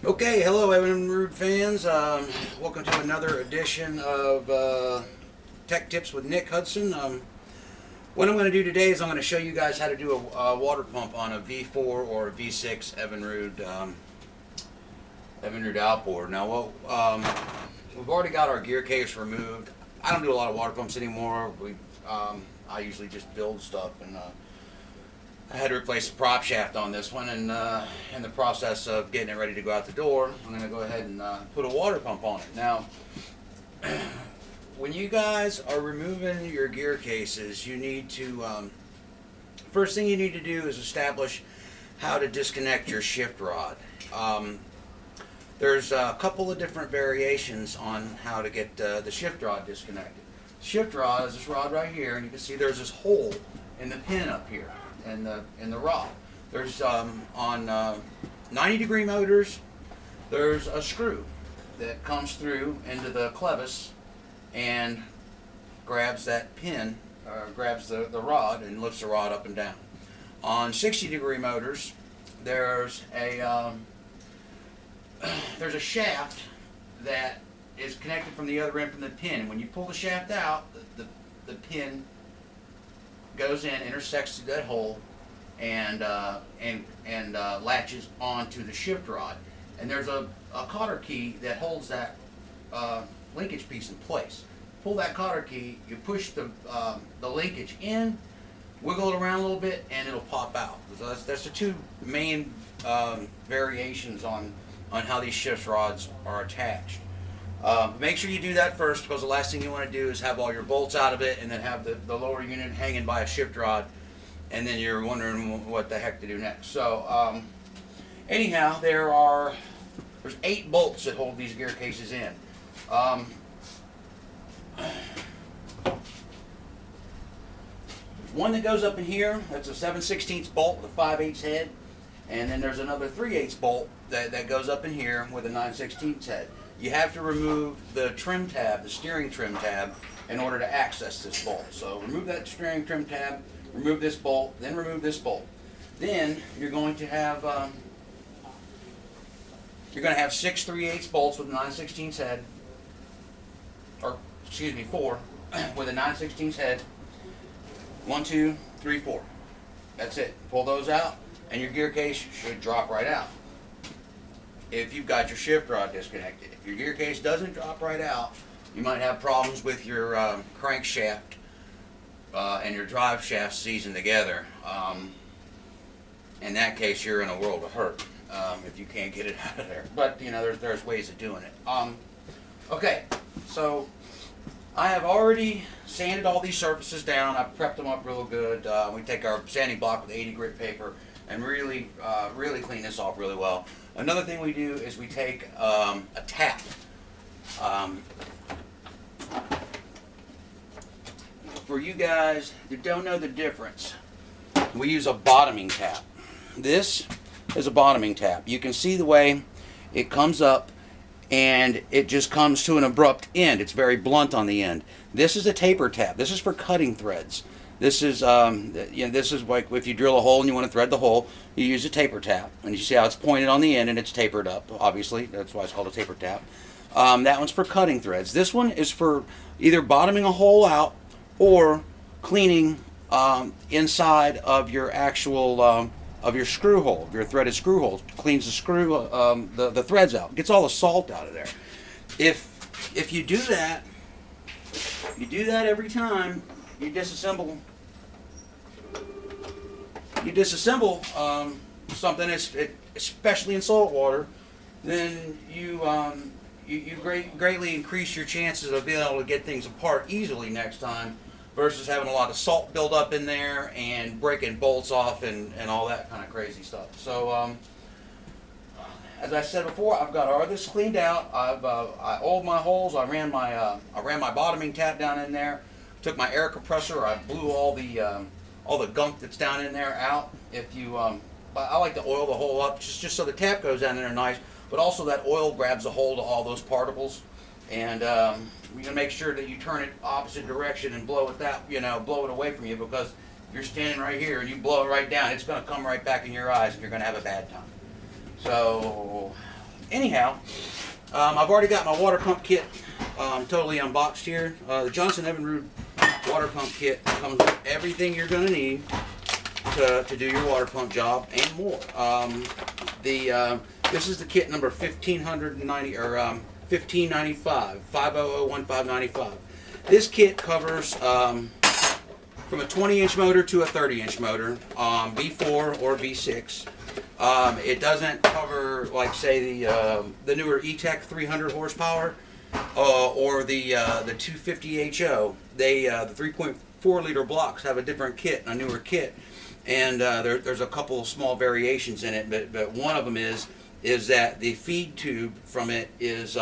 Okay, hello Evinrude fans. Welcome to another edition of Tech Tips with Nick Hudson. What I'm going to do today is I'm going to show you guys how to do a water pump on a V-4 or a V-6 Evinrude outboard. Now, we've already got our gear case removed. I don't do a lot of water pumps anymore. I usually just build stuff, and I had to replace the prop shaft on this one, and in the process of getting it ready to go out the door, I'm going to go ahead and put a water pump on it. Now, when you guys are removing your gear cases, you need to, first thing you need to do is establish how to disconnect your shift rod. There's a couple of different variations on how to get the shift rod disconnected. Shift rod is this rod right here, and you can see there's this hole in the pin up here in the rod. There's on 90-degree motors, there's a screw that comes through into the clevis and grabs that pin, or grabs the rod and lifts the rod up and down. On 60-degree motors, there's a shaft that is connected from the other end from the pin, and when you pull the shaft out, the pin goes in, intersects through that hole, and latches onto the shift rod. And there's a cotter key that holds that linkage piece in place. Pull that cotter key, you push the linkage in, wiggle it around a little bit, and it'll pop out. So that's the two main variations on how these shift rods are attached. Make sure you do that first, because the last thing you want to do is have all your bolts out of it and then have the lower unit hanging by a shift rod, and then you're wondering what the heck to do next. So anyhow, there's 8 bolts that hold these gear cases in. One that goes up in here, that's a 7/16 bolt with a 5/8 head, and then there's another 3/8 bolt that goes up in here with a 9/16 head. You have to remove the trim tab, the steering trim tab, in order to access this bolt. So remove that steering trim tab, remove this bolt, then remove this bolt. Then you're going to have 6 3/8 bolts with a 9/16 head, or excuse me, 4 with a 9/16 head. 1, 2, 3, 4. That's it. Pull those out, and your gear case should drop right out. If you've got your shift rod disconnected. If your gear case doesn't drop right out, you might have problems with your crankshaft and your drive shaft seizing together. In that case, you're in a world of hurt if you can't get it out of there. But you know, there's ways of doing it. Okay, so I have already sanded all these surfaces down. I've prepped them up real good. We take our sanding block with 80 grit paper and really clean this off really well. Another thing we do is we take a tap. For you guys that don't know the difference, we use a bottoming tap. This is a bottoming tap. You can see the way it comes up, and it just comes to an abrupt end. It's very blunt on the end. This is a taper tap. This is for cutting threads. This is this is like if you drill a hole and you want to thread the hole, you use a taper tap, and you see how it's pointed on the end and it's tapered up. Obviously, that's why it's called a taper tap. That one's for cutting threads. This one is for either bottoming a hole out or cleaning inside of your actual of your screw hole, your threaded screw hole. Cleans the screw the threads out, gets all the salt out of there. If you do that every time you disassemble something, especially in salt water, then you greatly increase your chances of being able to get things apart easily next time, versus having a lot of salt build up in there and breaking bolts off and all that kind of crazy stuff. So as I said before, I've got all this cleaned out. I oiled my holes. I ran my bottoming tap down in there. Took my air compressor. I blew all the gunk that's down in there out. I like to oil the hole up just so the tap goes down in there nice, but also that oil grabs a hold of all those particles, and you're gonna make sure that you turn it opposite direction and blow it away from you, because if you're standing right here and you blow it right down, it's gonna come right back in your eyes and you're gonna have a bad time. So anyhow, I've already got my water pump kit totally unboxed here. The Johnson Evinrude water pump kit comes with everything you're going to need to do your water pump job and more. This is the kit number 1590 or 1595, 5001595. This kit covers from a 20-inch motor to a 30-inch motor, V-4 or V-6. It doesn't cover, like, say, the newer E-Tech 300 horsepower or the 250 HO. The 3.4 liter blocks have a different kit, a newer kit, and there's a couple of small variations in it. But one of them is that the feed tube from it is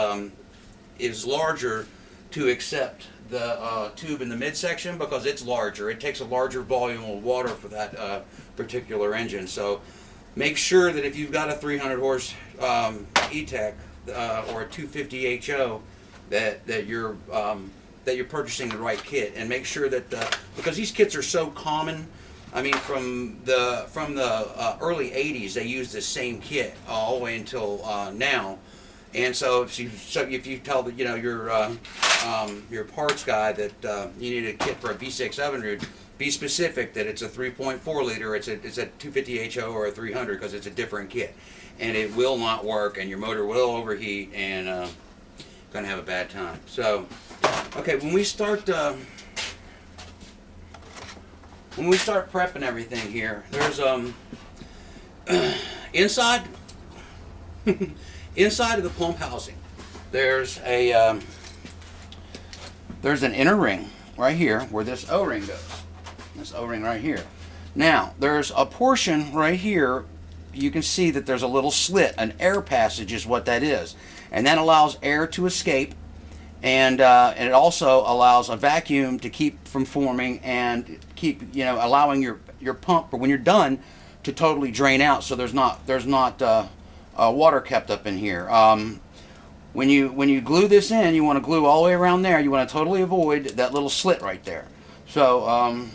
larger to accept the tube in the midsection, because it's larger. It takes a larger volume of water for that particular engine. So make sure that if you've got a 300 horse E-Tech or a 250 HO, that you're purchasing the right kit, and make sure that because these kits are so common. I mean, from the early 80s, they used this same kit all the way until now. And so if you tell your parts guy that you need a kit for a V6 Evinrude, be specific that it's a 3.4 liter, it's a 250 HO or a 300, because it's a different kit, and it will not work, and your motor will overheat, and gonna have a bad time. So, okay, when we start prepping everything here, there's inside inside of the pump housing, there's an inner ring right here where this O-ring goes. This O-ring right here. Now, there's a portion right here. You can see that there's a little slit, an air passage is what that is, and that allows air to escape, and it also allows a vacuum to keep from forming and keep, allowing your pump, when you're done, to totally drain out, so there's not water kept up in here. When you glue this in, you want to glue all the way around there. You want to totally avoid that little slit right there. So I'm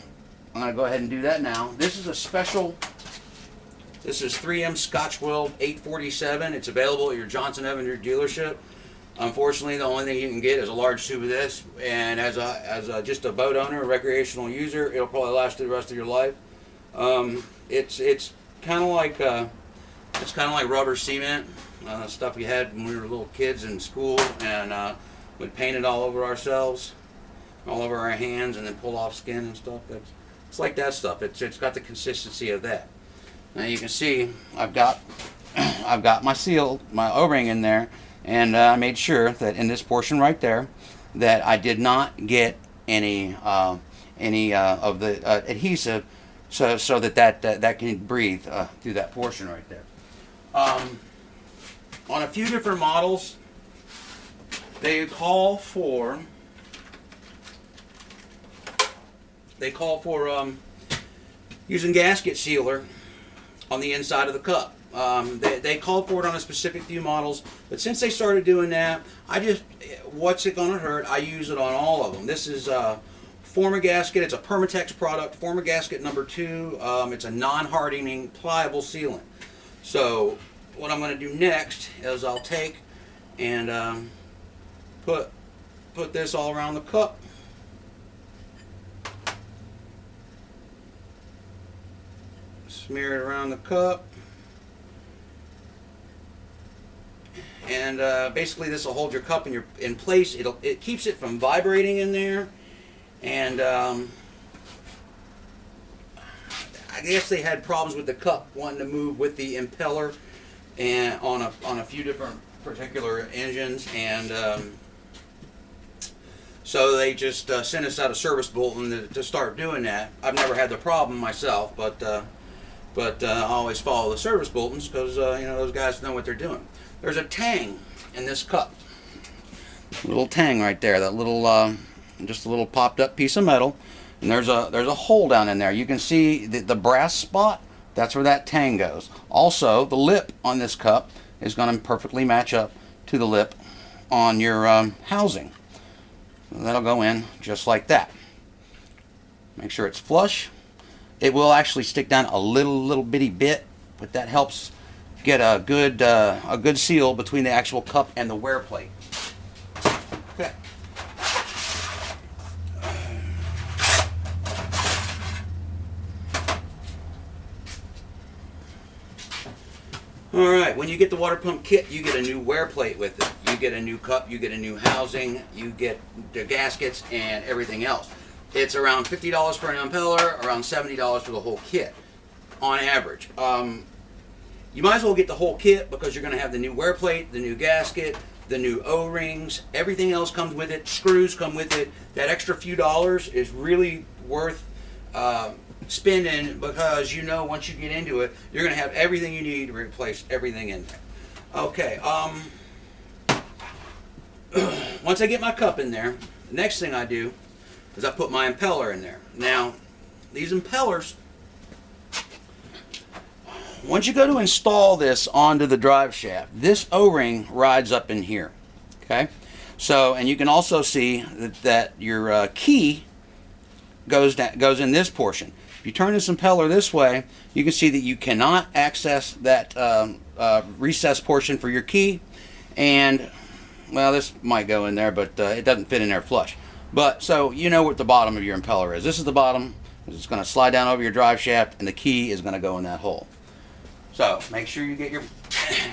going to go ahead and do that now. This is a special. This is 3M Scotch Weld 847. It's available at your Johnson Evinrude dealership. Unfortunately, the only thing you can get is a large tube of this, and as just a boat owner, a recreational user, it'll probably last you the rest of your life. It's kind of like rubber cement, stuff we had when we were little kids in school, and we'd paint it all over ourselves, all over our hands, and then pull off skin and stuff. It's like that stuff. It's got the consistency of that. Now you can see I've got my seal, my O-ring in there, and I made sure that in this portion right there that I did not get any of the adhesive, so that can breathe through that portion right there. On a few different models, they call for using gasket sealer on the inside of the cup. They called for it on a specific few models, but since they started doing that, what's it gonna hurt? I use it on all of them. This is Forma gasket. It's a Permatex product, Forma gasket number 2. It's a non-hardening pliable sealant. So what I'm going to do next is I'll take and put this all around the cup. Smear it around the cup. And basically this will hold your cup in place. It keeps it from vibrating in there. And I guess they had problems with the cup wanting to move with the impeller and on a few different particular engines, and so they just sent us out a service bulletin to start doing that. I've never had the problem myself, but I always follow the service bulletins because those guys know what they're doing. There's a tang in this cup, a little tang right there, that little just a little popped up piece of metal, and there's a hole down in there. You can see the brass spot. That's where that tang goes. Also, the lip on this cup is going to perfectly match up to the lip on your housing. So that'll go in just like that. Make sure it's flush. It will actually stick down a little bitty bit, but that helps get a good seal between the actual cup and the wear plate. Okay. Alright, when you get the water pump kit, you get a new wear plate with it. You get a new cup, you get a new housing, you get the gaskets and everything else. It's around $50 for an impeller, around $70 for the whole kit, on average. You might as well get the whole kit because you're going to have the new wear plate, the new gasket, the new O-rings, everything else comes with it, screws come with it. That extra few dollars is really worth spending because you know once you get into it, you're going to have everything you need to replace everything in there. Okay, once I get my cup in there, the next thing I do is I put my impeller in there. Now, these impellers, once you go to install this onto the drive shaft, this O-ring rides up in here. Okay, so and you can also see that your key goes in this portion. If you turn this impeller this way, you can see that you cannot access that recess portion for your key, and well, this might go in there, but it doesn't fit in there flush. But so you know what the bottom of your impeller is. This is the bottom. It's going to slide down over your drive shaft, and the key is going to go in that hole. So make sure you get your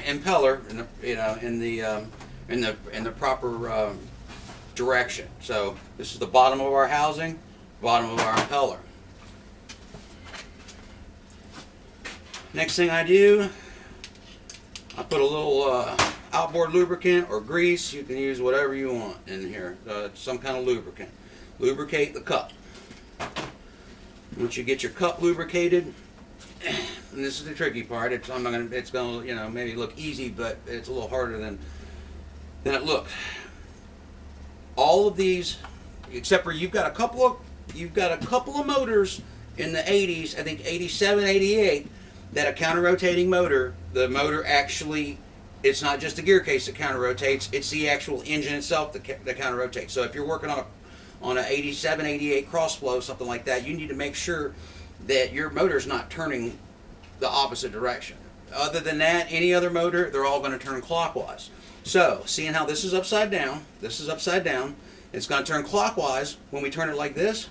impeller in the proper direction. So this is the bottom of our housing, bottom of our impeller. Next thing I do, I put a little outboard lubricant or grease. You can use whatever you want in here. Some kind of lubricant. Lubricate the cup. Once you get your cup lubricated, and this is the tricky part. It's gonna maybe look easy, but it's a little harder than it looks. All of these, except for you've got a couple of motors in the 80s, I think 87, 88, that a counter-rotating motor. The motor actually, it's not just the gear case that counter-rotates, it's the actual engine itself that counter-rotates. So if you're working on a 87, 88 cross flow, something like that, you need to make sure that your motor's not turning the opposite direction. Other than that, any other motor, they're all going to turn clockwise. So, seeing how this is upside down, it's going to turn clockwise. When we turn it like this,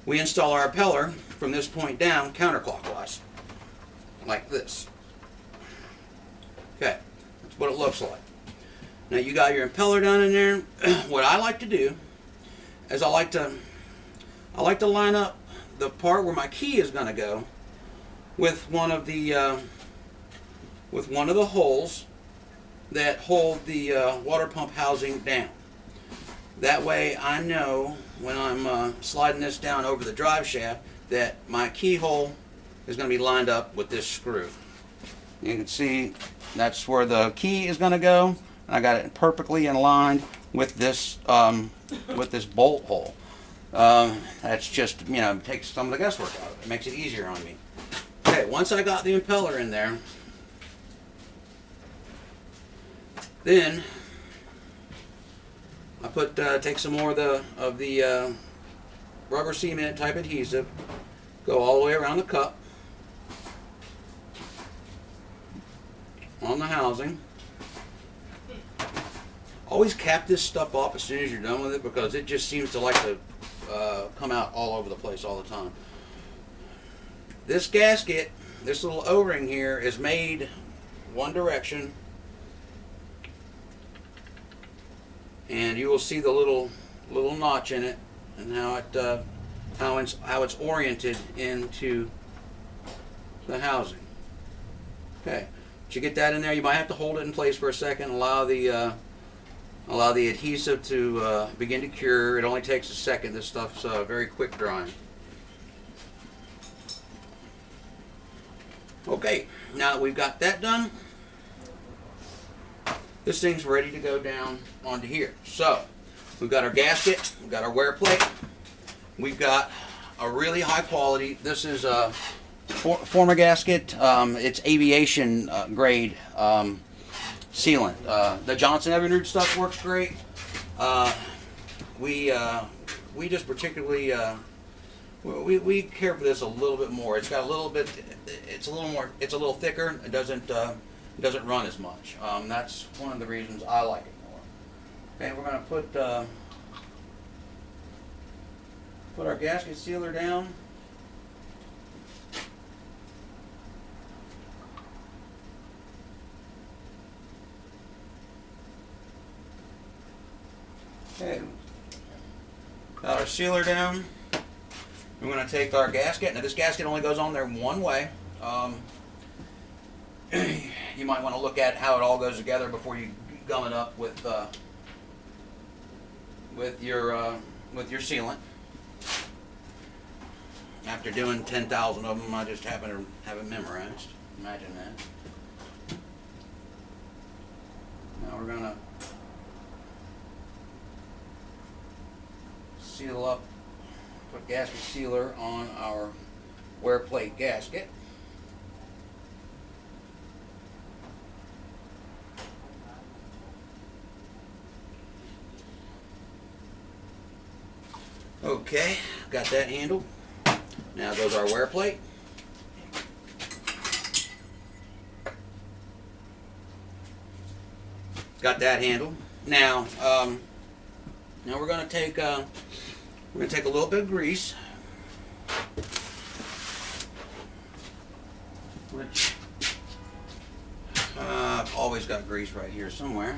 we install our impeller from this point down counterclockwise, like this. Okay, that's what it looks like. Now you got your impeller down in there. What I like to do is I like to line up the part where my key is going to go with one of the holes that hold the water pump housing down. That way I know when I'm sliding this down over the drive shaft that my keyhole is going to be lined up with this screw. You can see that's where the key is going to go. I got it perfectly aligned with this bolt hole. That's just, takes some of the guesswork out of it. It makes it easier on me. Okay, once I got the impeller in there, then I take some more of the rubber cement type adhesive, go all the way around the cup, on the housing. Always cap this stuff off as soon as you're done with it because it just seems to like to come out all over the place all the time. This gasket, this little O-ring here, is made one direction, and you will see the little notch in it and how it's oriented into the housing. Okay, once you get that in there, you might have to hold it in place for a second, allow the adhesive to begin to cure. It only takes a second. This stuff's very quick drying. Okay, now that we've got that done, this thing's ready to go down onto here. So, we've got our gasket, we've got our wear plate, we've got a really high quality, this is a former gasket, it's aviation grade sealant. The Johnson Evinrude stuff works great. We just particularly we care for this a little bit more. It's got a little bit. It's a little more. It's a little thicker. It doesn't run as much. That's one of the reasons I like it more. Okay, we're gonna put our gasket sealer down. Okay, got our sealer down. We're going to take our gasket. Now this gasket only goes on there one way. You might want to look at how it all goes together before you gum it up with your sealant. After doing 10,000 of them, I just happen to have it memorized. Imagine that. Now we're going to seal up, put gasket sealer on our wear plate gasket. Okay, got that handled. Now goes our wear plate. Got that handled. Now we're going to take a little bit of grease, which I've always got grease right here somewhere.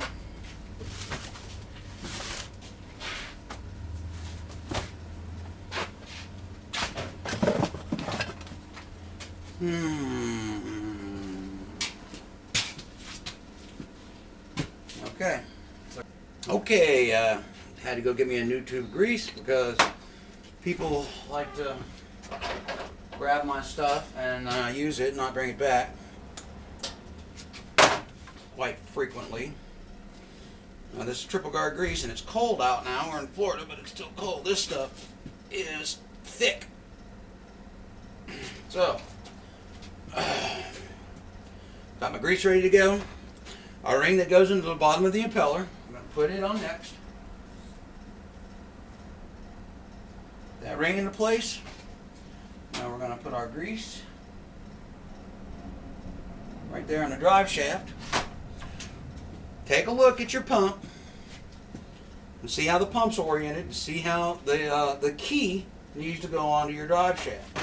Okay, had to go get me a new tube of grease because people like to grab my stuff and use it and not bring it back quite frequently. Now this is triple guard grease and it's cold out now. We're in Florida, but it's still cold. This stuff is thick. So, got my grease ready to go. Our ring that goes into the bottom of the impeller, I'm going to put it on next. That ring into place. Now we're going to put our grease right there on the drive shaft. Take a look at your pump and see how the pump's oriented, and see how the key needs to go onto your drive shaft.